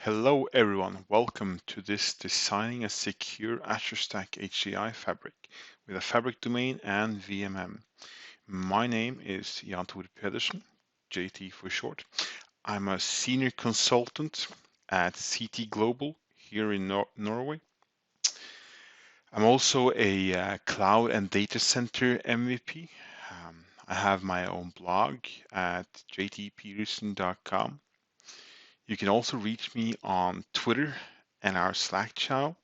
Hello everyone, welcome to this Designing a Secure Azure Stack HCI fabric with a fabric domain and VMM. My name is Jan Pedersen, JT for short. I'm a senior consultant at CT Global here in Norway. I'm also a cloud and data center MVP. I have my own blog at jtpedersen.com. You can also reach me on Twitter and our Slack channel.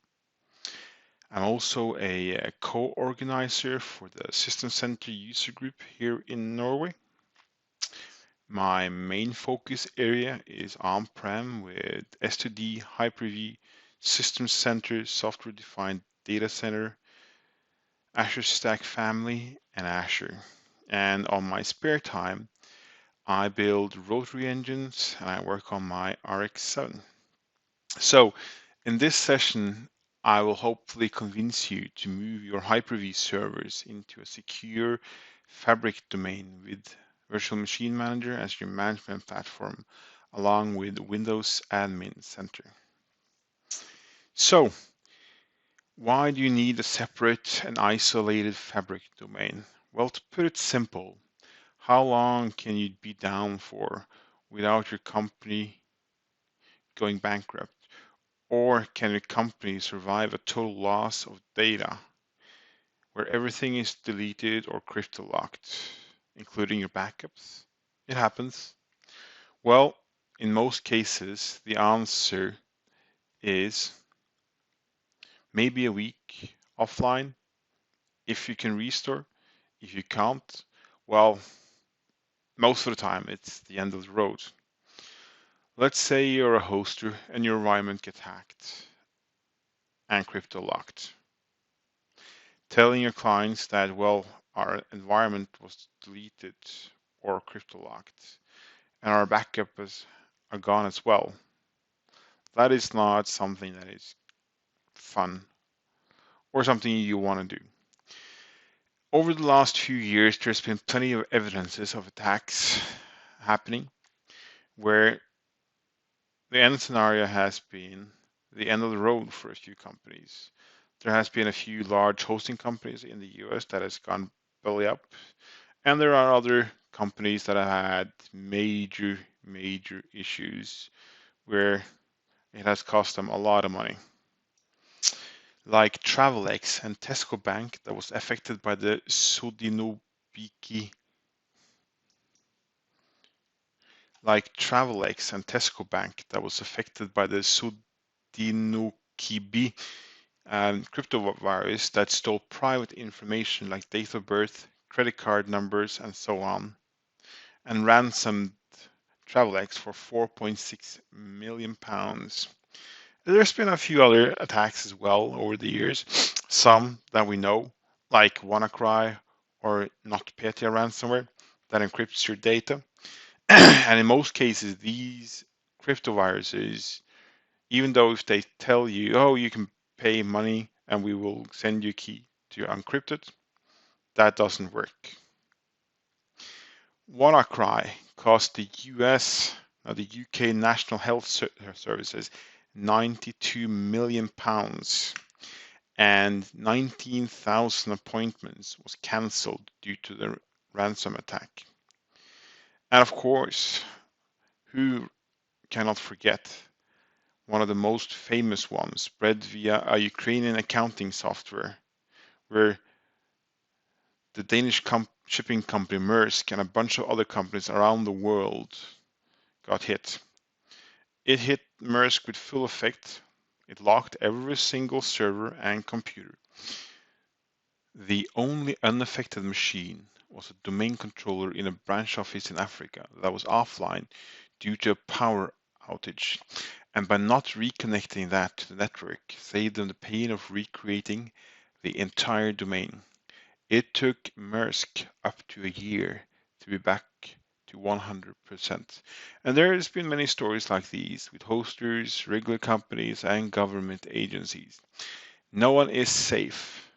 I'm also a co-organizer for the System Center user group here in Norway. My main focus area is on-prem with S2D, Hyper-V, System Center, software-defined data center, Azure Stack Family, and Azure. And on my spare time, I build rotary engines and I work on my RX-7. So in this session, I will hopefully convince you to move your Hyper-V servers into a secure fabric domain with Virtual Machine Manager as your management platform, along with Windows Admin Center. So, why do you need a separate and isolated fabric domain? Well, to put it simple, how long can you be down for without your company going bankrupt? Or can a company survive a total loss of data where everything is deleted or crypto locked, including your backups? It happens. Well, in most cases, the answer is maybe a week offline if you can restore. If you can't, well, most of the time it's the end of the road. Let's say you're a hoster and your environment gets hacked and crypto locked. Telling your clients that, well, our environment was deleted or crypto locked and our backups are gone as well. That is not something that is fun or something you want to do. Over the last few years, there's been plenty of evidences of attacks happening where the end scenario has been the end of the road for a few companies. There has been a few large hosting companies in the US that has gone belly up, and there are other companies that have had major issues where it has cost them a lot of money. Like Travelex and Tesco Bank that was affected by the Sodinobiki. Like Travelex and Tesco Bank that was affected by the Sodinokibi crypto virus that stole private information like date of birth, credit card numbers, and so on, and ransomed Travelex for £4.6 million. There's been a few other attacks as well over the years, some that we know, like WannaCry or NotPetya ransomware that encrypts your data. And in most cases, these crypto viruses, even though if they tell you, oh, you can pay money and we will send you a key to encrypt it, that doesn't work. WannaCry cost the UK National Health Services £92 million, and 19,000 appointments was cancelled due to the ransom attack. And of course, who cannot forget one of the most famous ones, spread via a Ukrainian accounting software, where the Danish shipping company Maersk and a bunch of other companies around the world got hit. It hit Maersk with full effect. It locked every single server and computer. The only unaffected machine was a domain controller in a branch office in Africa that was offline due to a power outage. And by not reconnecting that to the network, saved them the pain of recreating the entire domain. It took Maersk up to a year to be back to 100%. And there has been many stories like these with hosters, regular companies, and government agencies. No one is safe.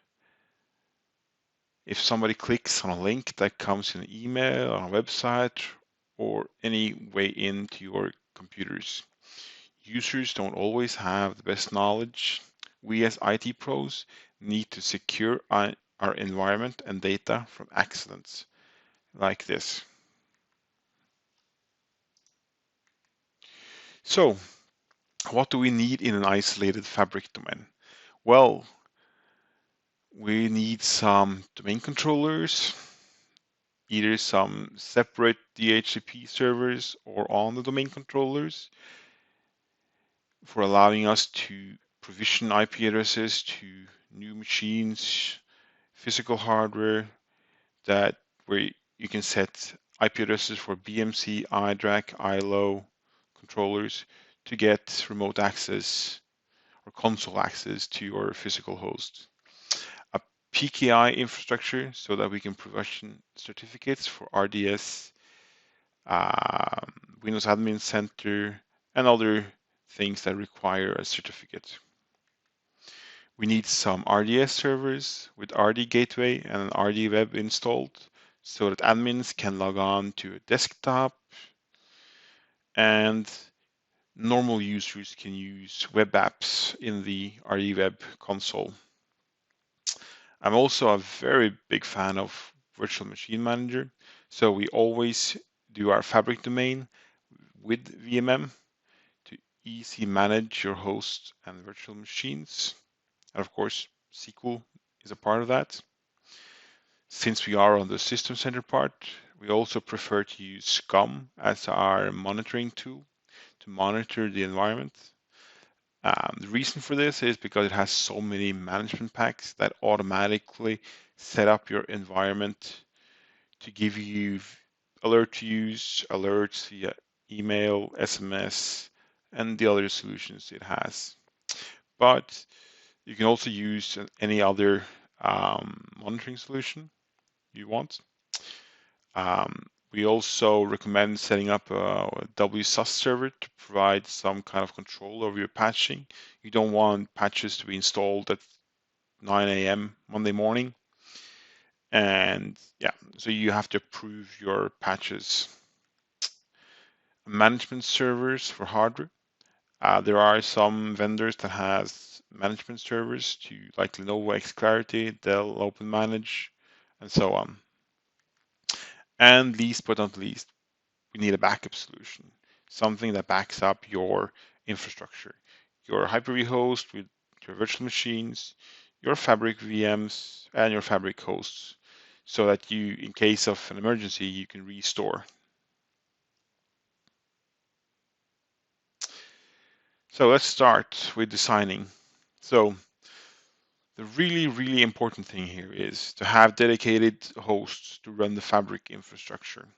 If somebody clicks on a link that comes in an email, on a website, or any way into your computers, users don't always have the best knowledge. We as IT pros need to secure our environment and data from accidents like this. So, what do we need in an isolated fabric domain? Well, we need some domain controllers, either some separate DHCP servers or on the domain controllers for allowing us to provision IP addresses to new machines, physical hardware that where you can set IP addresses for BMC, iDRAC, ILO controllers to get remote access or console access to your physical host. A PKI infrastructure so that we can provision certificates for RDS, Windows Admin Center, and other things that require a certificate. We need some RDS servers with RD Gateway and an RD Web installed so that admins can log on to a desktop and normal users can use web apps in the RD Web console. I'm also a very big fan of Virtual Machine Manager, so we always do our Fabric domain with VMM to easily manage your hosts and virtual machines. And of course, SQL is a part of that. Since we are on the System Center part, we also prefer to use SCUM as our monitoring tool to monitor the environment. The reason for this is because it has so many management packs that automatically set up your environment to give you alert to use, alerts via email, SMS, and the other solutions it has. But you can also use any other monitoring solution you want. We also recommend setting up a WSUS server to provide some kind of control over your patching. You don't want patches to be installed at 9 a.m. Monday morning. And yeah, so you have to approve your patches. Management servers for hardware. There are some vendors that has management servers to like Lenovo xClarity, Dell OpenManage, and so on. And least but not least, we need a backup solution, something that backs up your infrastructure, your Hyper-V host with your virtual machines, your Fabric VMs, and your Fabric hosts, so that you, in case of an emergency, you can restore. So let's start with designing. So the really, really important thing here is to have dedicated hosts to run the Fabric infrastructure.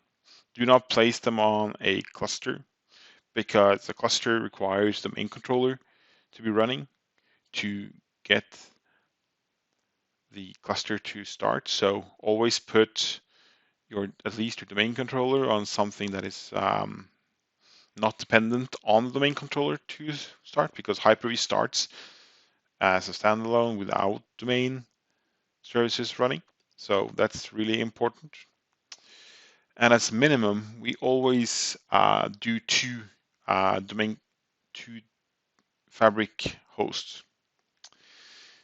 Do not place them on a cluster because the cluster requires the main controller to be running to get the cluster to start. So always put at least your domain controller on something that is not dependent on the domain controller to start, because Hyper-V starts as a standalone without domain services running. So that's really important. And as minimum, we always do two Fabric hosts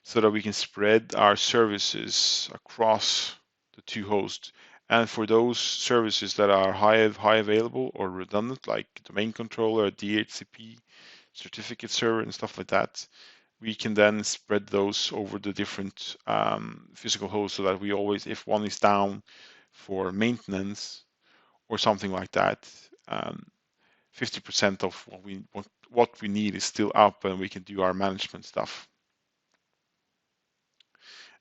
so that we can spread our services across the two hosts. And for those services that are high available or redundant, like domain controller, DHCP, certificate server, and stuff like that, we can then spread those over the different physical hosts so that we always, if one is down for maintenance or something like that, 50% of what we need is still up and we can do our management stuff.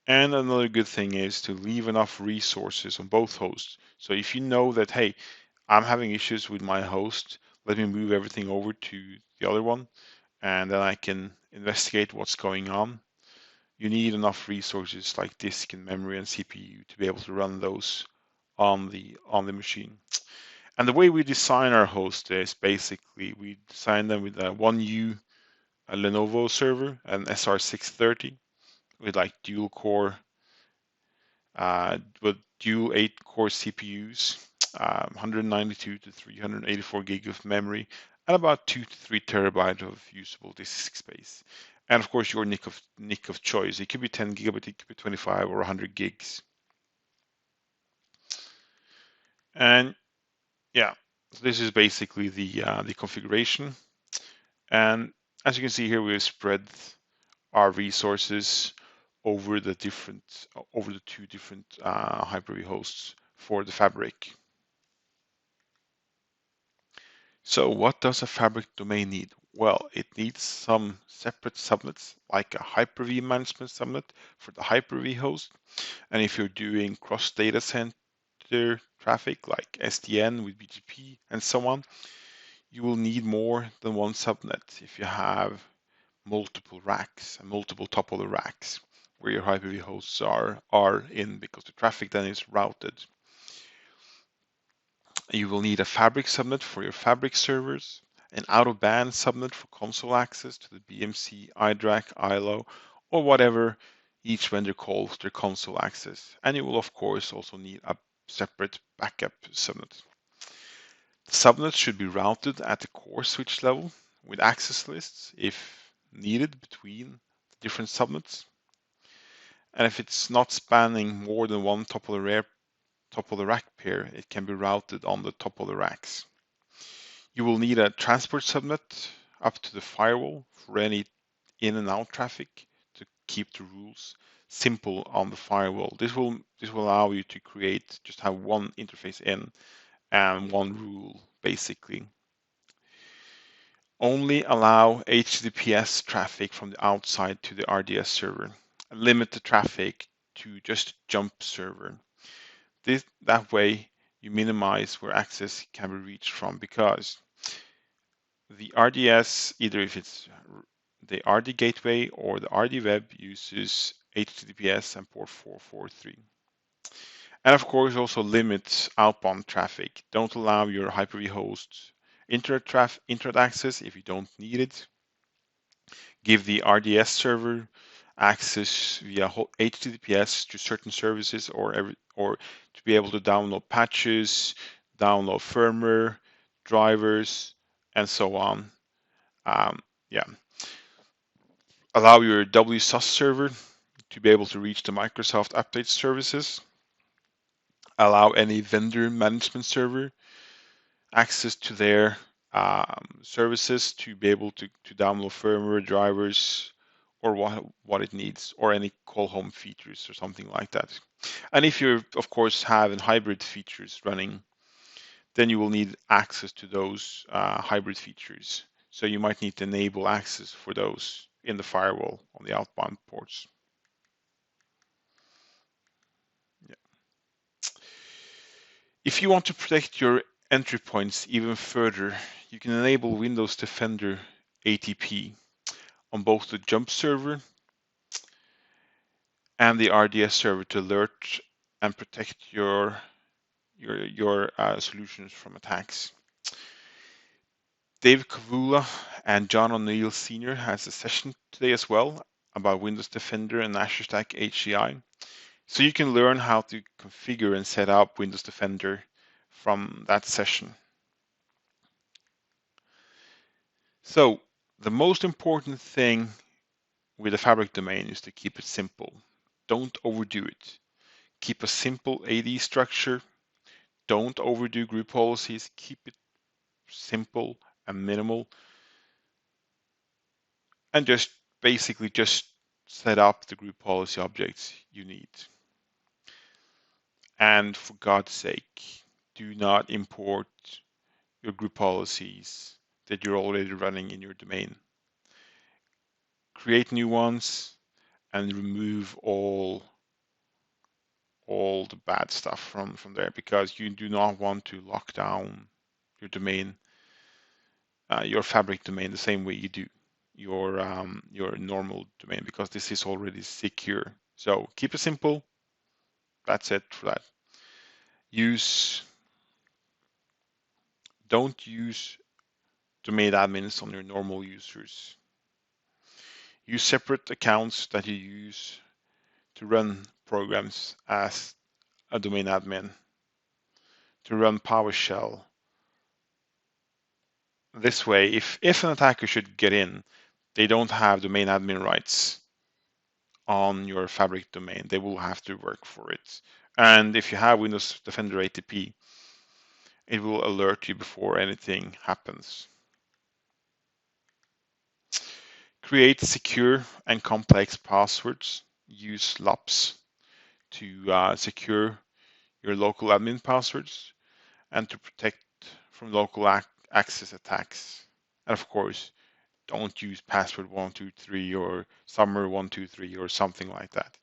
And another good thing is to leave enough resources on both hosts. So if you know that, hey, I'm having issues with my host, let me move everything over to the other one, and then I can investigate what's going on. You need enough resources like disk and memory and CPU to be able to run those on the machine. And the way we design our host is basically we design them with a 1U a Lenovo server, an SR630 with like dual core, with dual 8-core CPUs, 192 to 384 gig of memory, and about 2 to 3 terabytes of usable disk space. And of course, your NIC of choice. It could be 10 gigabit, it could be 25 or 100 gigs. And yeah, so this is basically the configuration. And as you can see here, we've spread our resources over the two different Hyper-V hosts for the fabric. So what does a fabric domain need? Well, it needs some separate subnets, like a Hyper-V management subnet for the Hyper-V host. And if you're doing cross data center traffic, like SDN with BGP and so on, you will need more than one subnet if you have multiple racks and multiple top of the racks where your Hyper-V hosts are in, because the traffic then is routed. You will need a fabric subnet for your fabric servers, an out-of-band subnet for console access to the BMC, iDRAC, ILO, or whatever each vendor calls their console access. And you will, of course, also need a separate backup subnet. The subnets should be routed at the core switch level with access lists if needed between the different subnets. And if it's not spanning more than one top of the rack pair, it can be routed on the top of the racks. You will need a transport subnet up to the firewall for any in and out traffic to keep the rules simple on the firewall. This will allow you to just have one interface in and one rule, basically. Only allow HTTPS traffic from the outside to the RDS server. Limit the traffic to just jump server. That way you minimize where access can be reached from, because the RDS, either if it's the RD gateway or the RD web, uses HTTPS and port 443. And of course, also limit outbound traffic. Don't allow your Hyper-V host internet access if you don't need it. Give the RDS server access via HTTPS to certain services, or to be able to download patches, download firmware, drivers, and so on. Yeah. Allow your WSUS server to be able to reach the Microsoft update services. Allow any vendor management server access to their services to be able to download firmware, drivers, or what it needs, or any call home features or something like that. And if you, of course, have hybrid features running, then you will need access to those hybrid features. So you might need to enable access for those in the firewall on the outbound ports. Yeah. If you want to protect your entry points even further, you can enable Windows Defender ATP on both the jump server and the RDS server to alert and protect your solutions from attacks. Dave Kavula and John O'Neill Sr. has a session today as well about Windows Defender and Azure Stack HCI. So you can learn how to configure and set up Windows Defender from that session. So the most important thing with a fabric domain is to keep it simple. Don't overdo it. Keep a simple AD structure. Don't overdo group policies. Keep it simple and minimal. And just basically just set up the group policy objects you need. And for God's sake, do not import your group policies that you're already running in your domain. Create new ones and remove all the bad stuff from there, because you do not want to lock down your domain, your fabric domain, the same way you do your normal domain, because this is already secure. So keep it simple. That's it for that. Don't use domain admins on your normal users. Use separate accounts that you use to run programs as a domain admin, to run PowerShell, This way, if an attacker should get in, they don't have domain admin rights on your Fabric domain. They will have to work for it. And if you have Windows Defender ATP, it will alert you before anything happens. Create secure and complex passwords. Use LAPS to secure your local admin passwords and to protect from local access attacks. And of course, don't use password 123 or summer 123 or something like that.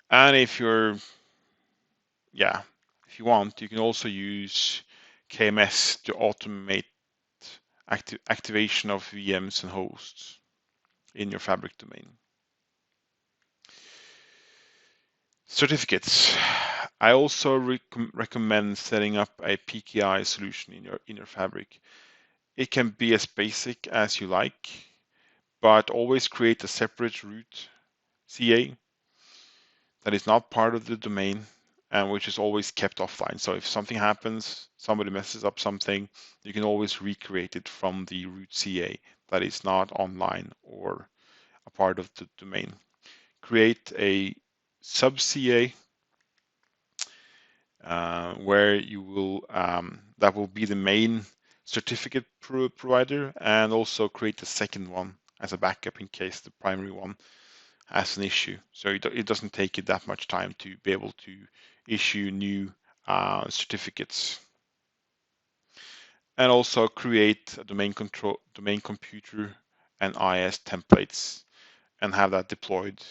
And if you want, you can also use KMS to automate activation of VMs and hosts in your Fabric domain. Certificates. I also recommend setting up a PKI solution in your Fabric. It can be as basic as you like, but always create a separate root CA that is not part of the domain and which is always kept offline. So if something happens, somebody messes up something, you can always recreate it from the root CA that is not online or a part of the domain. Create a sub CA where you will that will be the main certificate provider, and also create a second one as a backup in case the primary one has an issue. So it doesn't take you that much time to be able to issue new certificates. And also create a domain computer and IS templates and have that deployed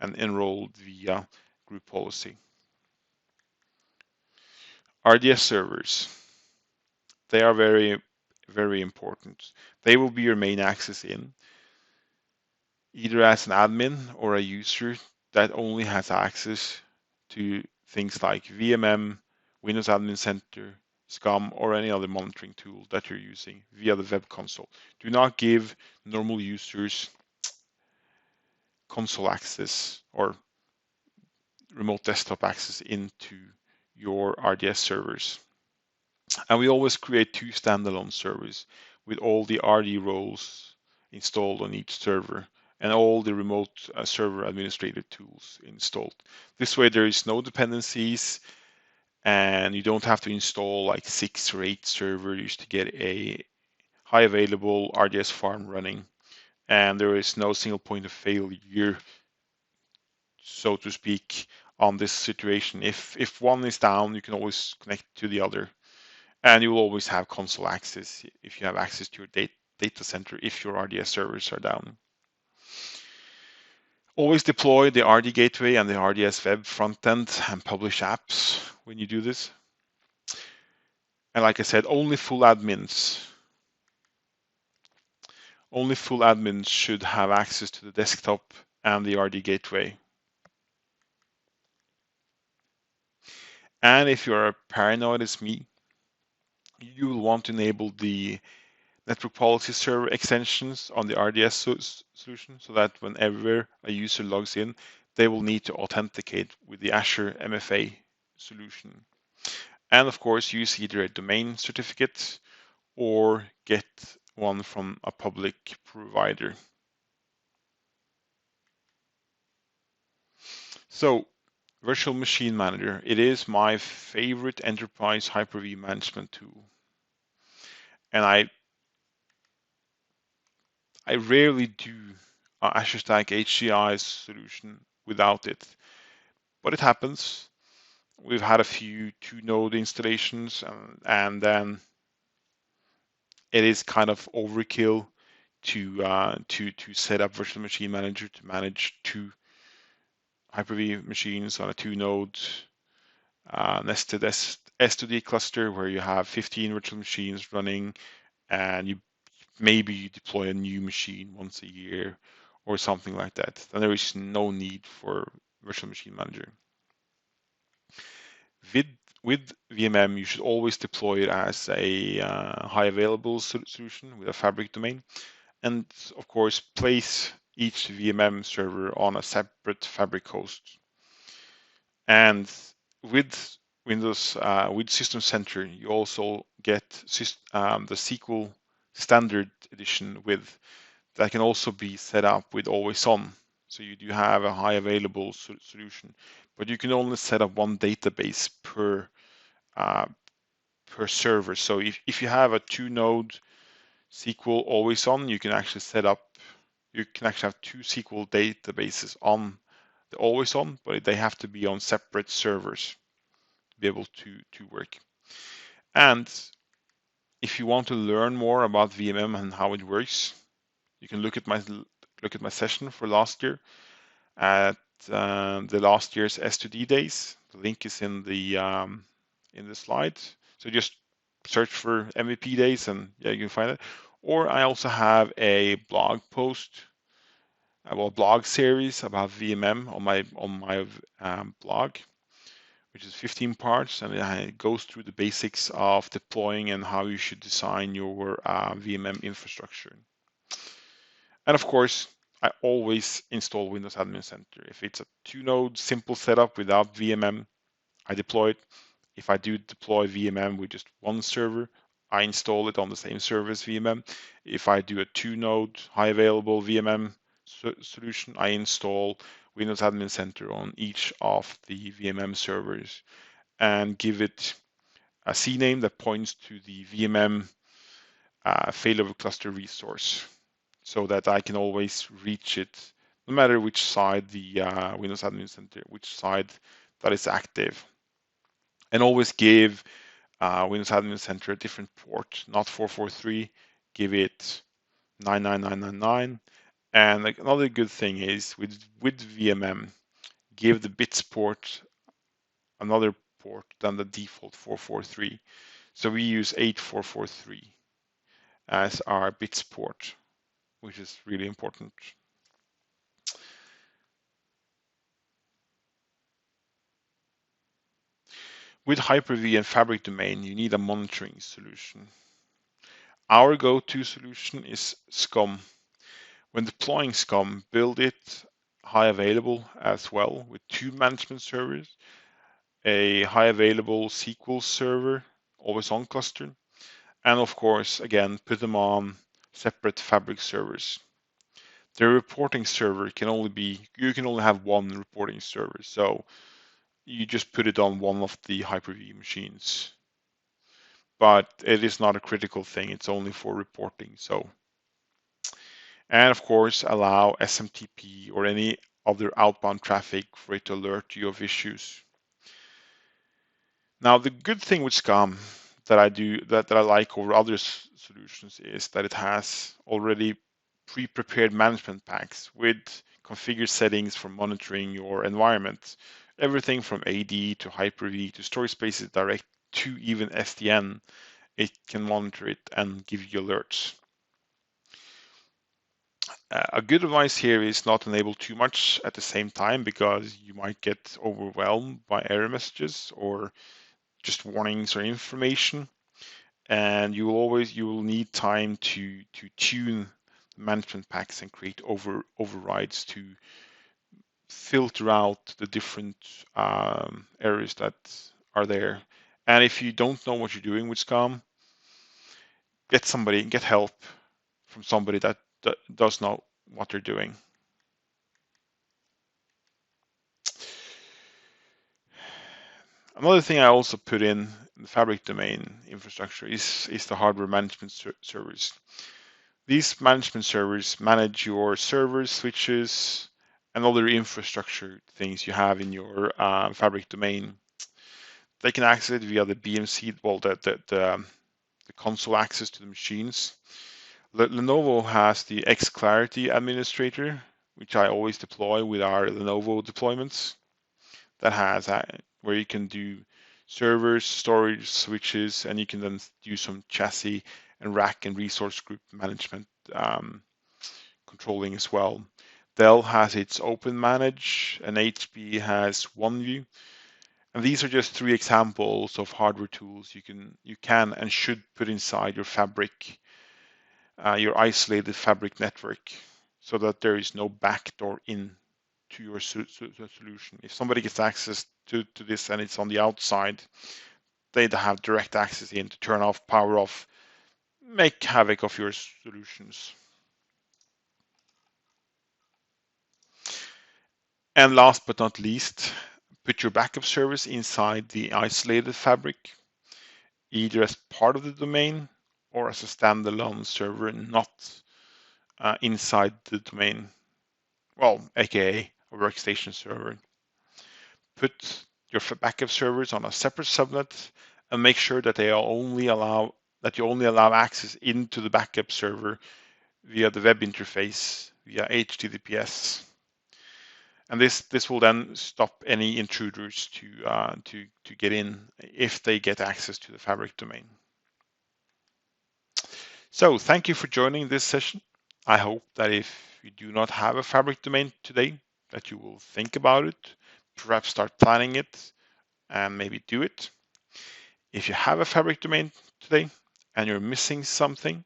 and enrolled via group policy. RDS servers. They are very, very important. They will be your main access in, either as an admin or a user that only has access to things like VMM, Windows Admin Center, SCUM, or any other monitoring tool that you're using via the web console. Do not give normal users console access or remote desktop access into your RDS servers. And we always create 2 standalone servers with all the RD roles installed on each server and all the remote server administrator tools installed. This way there is no dependencies and you don't have to install like 6 or 8 servers to get a high available RDS farm running. And there is no single point of failure, so to speak, on this situation. If one is down, you can always connect to the other. And you will always have console access if you have access to your data center if your RDS servers are down. Always deploy the RD gateway and the RDS web frontend and publish apps when you do this. And like I said, only full admins should have access to the desktop and the RD gateway. And if you're paranoid as me, you will want to enable the network policy server extensions on the RDS solution so that whenever a user logs in, they will need to authenticate with the Azure MFA solution. And of course, use either a domain certificate or get one from a public provider. So, Virtual Machine Manager, it is my favorite enterprise Hyper-V management tool. And I rarely do Azure Stack HCI solution without it, but it happens. We've had a few 2-node installations, and then it is kind of overkill to set up Virtual Machine Manager to manage 2 Hyper-V machines on a 2-node nested S2D cluster where you have 15 virtual machines running, and you maybe deploy a new machine once a year or something like that. Then there is no need for Virtual Machine Manager. With VMM, you should always deploy it as a high available solution with a Fabric domain. And of course, place each VMM server on a separate Fabric host. And with Windows, with System Center, you also get the SQL standard edition with that can also be set up with always on. So you do have a high available solution, but you can only set up one database uh, per server. So if you have a 2-node SQL always on, you can actually have 2 SQL databases on the always on, but they have to be on separate servers to be able to work. And if you want to learn more about VMM and how it works, you can look at my session for last year at the last year's S2D days. The link is in the slide. So just search for MVPDays and yeah, you can find it. Or I also have a blog post, blog series about VMM on my blog, which is 15 parts, and it goes through the basics of deploying and how you should design your VMM infrastructure. And of course, I always install Windows Admin Center. If it's a 2-node simple setup without VMM, I deploy it. If I do deploy VMM with just one server, I install it on the same server as VMM. If I do a 2-node high available VMM solution, I install Windows Admin Center on each of the VMM servers and give it a CNAME that points to the VMM failover cluster resource so that I can always reach it no matter which side the Windows Admin Center, which side that is active. And always give Windows Admin Center a different port, not 443, give it 99999. And like another good thing is with VMM, give the bits port another port than the default 443. So we use 8443 as our bits port, which is really important. With Hyper-V and Fabric Domain, you need a monitoring solution. Our go-to solution is SCUM. When deploying SCUM, build it high available as well with 2 management servers, a high available SQL server, always on cluster, and of course, again, put them on separate Fabric servers. The reporting server you can only have one reporting server, so you just put it on one of the Hyper-V machines. But it is not a critical thing, it's only for reporting. And of course, allow SMTP or any other outbound traffic for it to alert you of issues. Now, the good thing with SCUM that I like over other solutions is that it has already pre-prepared management packs with configured settings for monitoring your environment. Everything from AD to Hyper-V to storage spaces direct to even SDN, it can monitor it and give you alerts. A good advice here is not enable too much at the same time because you might get overwhelmed by error messages or just warnings or information, and you will need time to tune management packs and create overrides to filter out the different errors that are there. And if you don't know what you're doing with SCUM, get help from somebody that does know what they're doing. Another thing I also put in the Fabric domain infrastructure is the hardware management servers. These management servers manage your servers, switches, and other infrastructure things you have in your Fabric domain. They can access it via the BMC, the console access to the machines. Lenovo has the xClarity administrator, which I always deploy with our Lenovo deployments. That has where you can do servers, storage, switches, and you can then do some chassis and rack and resource group management controlling as well. Dell has its Open Manage, and HP has OneView. And these are just 3 examples of hardware tools you can and should put inside your Fabric, your isolated Fabric network, so that there is no backdoor in to your solution. If somebody gets access to this and it's on the outside, they have direct access in to turn off, power off, make havoc of your solutions. And last but not least, put your backup service inside the isolated fabric, either as part of the domain or as a standalone server, not inside the domain, well, aka a workstation server. Put your backup servers on a separate subnet and make sure that you only allow access into the backup server via the web interface via HTTPS. And this will then stop any intruders to get in if they get access to the Fabric domain. So thank you for joining this session. I hope that if you do not have a Fabric domain today, that you will think about it, perhaps start planning it, and maybe do it. If you have a Fabric domain today and you're missing something,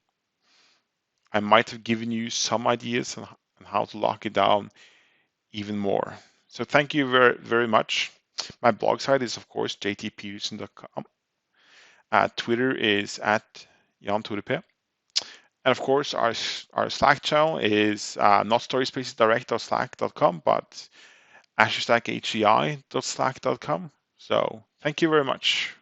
I might have given you some ideas on how to lock it down even more. So thank you very, very much. My blog site is, of course, jtpedersen.com. Twitter is at @JanToreP. And of course, our Slack channel is not storyspacesdirect.slack.com, but Azure Stack HCI.slack.com. So thank you very much.